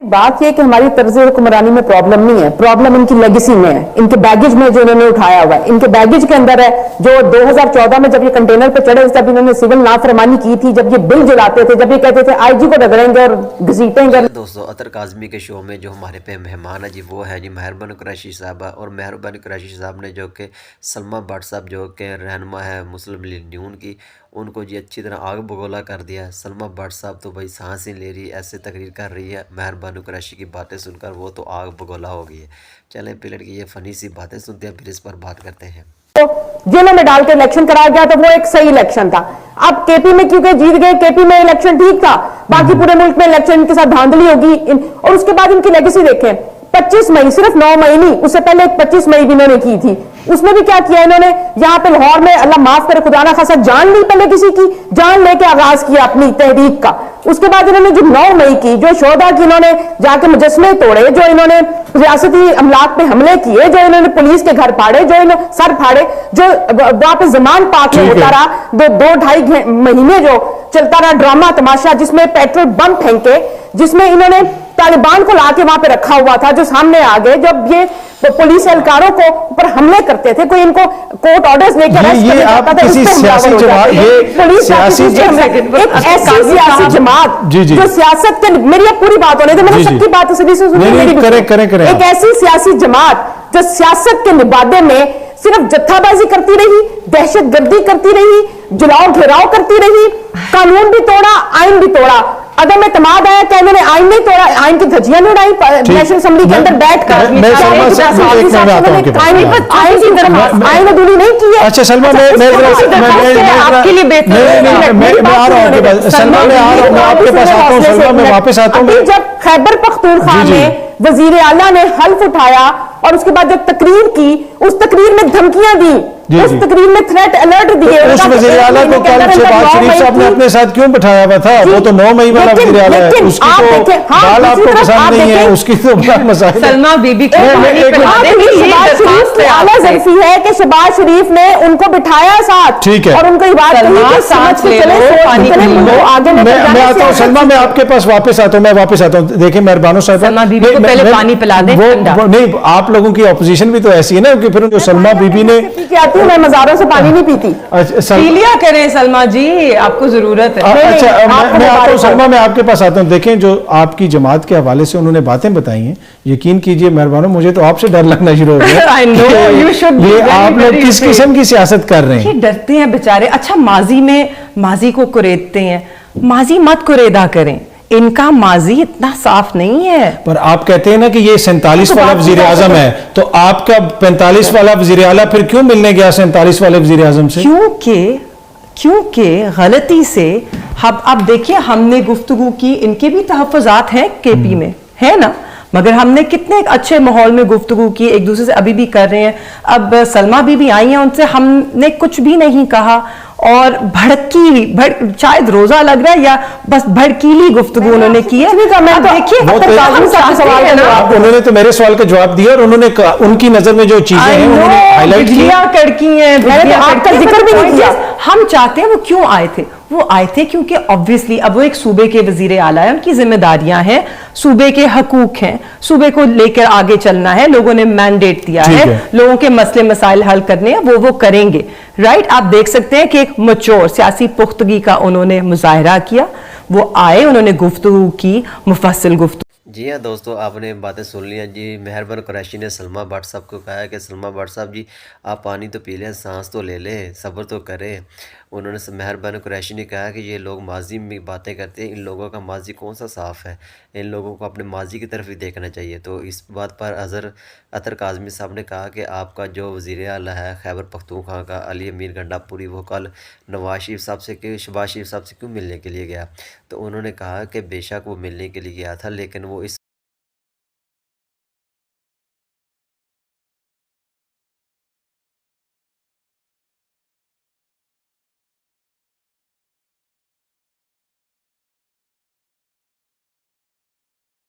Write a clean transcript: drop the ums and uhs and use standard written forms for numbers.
बात ये कि हमारी तर्ज हुक्मरानी में प्रॉब्लम नहीं है, प्रॉब्लम इनकी लेगेसी में है, इनके बैगेज में जो इन्होंने उठाया हुआ है। इनके बैगेज के अंदर है जो 2014 में जब ये कंटेनर पे चढ़े, जब इन्होंने सिविल नाफरमानी की थी, जब ये बिल जलाते थे, जब ये कहते थे आईजी को रगड़ेंगे और घसीटेंगे। दोस्तों, अतर काज़मी के शो में जो हमारे पे मेहमान है जी, वो है जी मेहरबान कुरैशी साहबा। और मेहरबान कुरैशी साहब ने जो कि सलमा भट्ट साहब जो कि रहनुमा है मुस्लिम लीग न्यून की, उनको जी अच्छी तरह आग बगोला कर दिया। सलमा भट्ट साहब तो भाई सांस ही ले रही, ऐसे तकरीर कर रही है, मेहरबान कुरैशी की बातें सुनकर वो तो आग बगोला हो गई है। चलें पिलट की ये फनी सी बातें सुनते हैं, फिर इस पर बात करते हैं। तो जेलों में डाल के इलेक्शन कराया गया तो वो एक सही इलेक्शन था। अब केपी में क्योंकि जीत गए, केपी में इलेक्शन ठीक था, बाकी पूरे मुल्क में इलेक्शन इनके साथ धांधली होगी। और उसके बाद इनकी लेगेसी देखें, 25 मई, सिर्फ 9 मई नहीं, उससे पहले 25 मई भी इन्होंने की थी। उसमें भी क्या किया इन्होंने, यहाँ पे लाहौर में, अल्लाह माफ करे खुदा ना खासा, जान ली पहले किसी की, जान लेके आगाज किया अपनी तहरीक का। उसके बाद इन्होंने जो 9 मई की जो शोधा की, इन्होंने जाके मुजस्मे तोड़े, जो इन्होंने रियासती अमलाक पे हमले किए, जो इन्होंने पुलिस के घर फाड़े, जो इन्होंने सर फाड़े, जो वहां पे जमान पाक में होता रहा 2-2.5 महीने जो चलता रहा ड्रामा तमाशा, जिसमें पेट्रोल बम फेंके, जिसमें इन्होंने तालिबान को लाके वहां पे रखा हुआ था, जो सामने आ गए जब ये पुलिस एहलकारों को ऊपर हमले करते थे, कोई इनको कोर्ट ऑर्डर्स लेकर अरेस्ट करना चाहता था, किसी सियासी जमात, ये सियासी सियासी जमात जो सियासत के, मेरी अब पूरी बात होने दे, मैंने सबकी बात सभी से सुनी। एक ऐसी सियासी जमात जो सियासत के निबादे में सिर्फ जत्थाबाजी करती रही, दहशतगर्दी करती रही, जलाओ घेराव करती रही, कानून भी तोड़ा, आइन भी तोड़ा। अगर मैं तमाद आया क्या इन्होंने आइन नहीं तोड़ा, आइन की धज्जियां नहीं उड़ाई नेशनल असेंबली के अंदर बैठकर, आइन अधूरी नहीं की है। अच्छा सलमा, आपके लिए वापस आता हूँ। जब खैबर पख्तूनख्वा में वजीर आला ने हल्फ उठाया और उसके बाद जब तकरीर की, उस तकरीर में धमकियां दी, उस तकरीर में थ्रेट अलर्ट दिए। उस वजीर आला को कल शहबाज शरीफ साहब ने अपने साथ क्यों बिठाया हुआ था? वो तो 9 मई वाला वजीर आला है, उसकी तो बाल आपको पसंद नहीं है, उसकी तो बड़ा मसाइल। सलमा बीबी की आला ज़र्फी है कि शहबाज शरीफ ने उनको बिठाया साथ, ठीक है, और उनको ये बात कही कि समझ के चले, आगे मैं आता हूँ सलमा, मैं आपके पास वापस आता हूँ, मैं वापस आता हूँ। देखिए मेहरबानो साहब, पहले पानी पिला दे। नहीं, आप लोगों की ऑपोजिशन भी तो ऐसी है ना कि फिर जो सलमा बीबी ने, मैं मज़ारों से पानी नहीं पीती। पी लिया करें सलमा जी, आपको जरूरत है। अच्छा, मैं आता हूँ सलमा, मैं आपके पास आता हूँ। देखें जो आपकी जमात के हवाले से उन्होंने बातें बताई हैं, यकीन कीजिए मेहरबानो, मुझे तो आपसे डर लगना शुरू हो गया। ये आप लोग किस किस्म की सियासत कर रहे हैं? डरते हैं बेचारे। अच्छा, माजी को कुरेदते हैं, माजी मत कुरेदा करें, इनका माजी इतना साफ नहीं है। पर आप कहते हैं ना कि ये 47 वाला वजीर आजम है, तो आपका 45 वाला वजीर आला फिर क्यों मिलने गया 47 वाले वजीर आजम से? क्योंकि गलती से अब देखिए, हमने गुफ्तगू की, इनके भी तहफ़्फ़ुज़ात हैं केपी में, है ना, मगर हमने कितने अच्छे माहौल में गुफ्तगू की, एक दूसरे से अभी भी कर रहे हैं। अब सलमा बीबी आई हैं, उनसे हमने कुछ भी नहीं कहा, और शायद रोजा लग रहा है या बस भड़कीली गुफ्तगू उन्होंने की है। देखिए, उन्होंने तो मेरे सवाल का जवाब दिया, और उन्होंने उनकी नजर में जो चीजें हैं उन्होंने हाईलाइट की। कड़की हैं, आपका जिक्र भी नहीं किया। हम चाहते हैं, वो क्यों आए थे? वो आए थे क्योंकि ऑब्वियसली अब वो एक सूबे के वजीर आला है, उनकी जिम्मेदारियां हैं, सूबे के हकूक हैं, सूबे को लेकर आगे चलना है, लोगों ने मैंडेट दिया है, लोगों के मसले मसाइल हल करने हैं, वो करेंगे, राइट। आप देख सकते हैं कि एक मैच्योर सियासी पुख्तगी का उन्होंने मुजाहरा किया, वो आए, उन्होंने गुफ्तगू की, मुफस्सिल गुफ्तगू। जी हाँ दोस्तों, आपने बातें सुन ली हैं जी। मेहरबान कुरैशी ने सलमा भट्ट साहब को कहा कि सलमा भट्ट साहब जी, आप पानी तो पी लें, सांस तो ले लें, सब्र तो करें। उन्होंने मेहरबान कुरैशी ने कहा कि ये लोग माजी में बातें करते हैं, इन लोगों का माजी कौन सा साफ़ है, इन लोगों को अपने माजी की तरफ ही देखना चाहिए। तो इस बात पर अतर काज़मी साहब ने कहा कि आपका जो वज़ीर आला है खैबर पख्तूनख्वा का, अली अमीर गंडापुरी, वो कल नवाज शरीफ साहब से शहबाज शरीफ साहब से क्यों मिलने के लिए गया? तो उन्होंने कहा कि बेशक वो मिलने के लिए गया था, लेकिन वो इस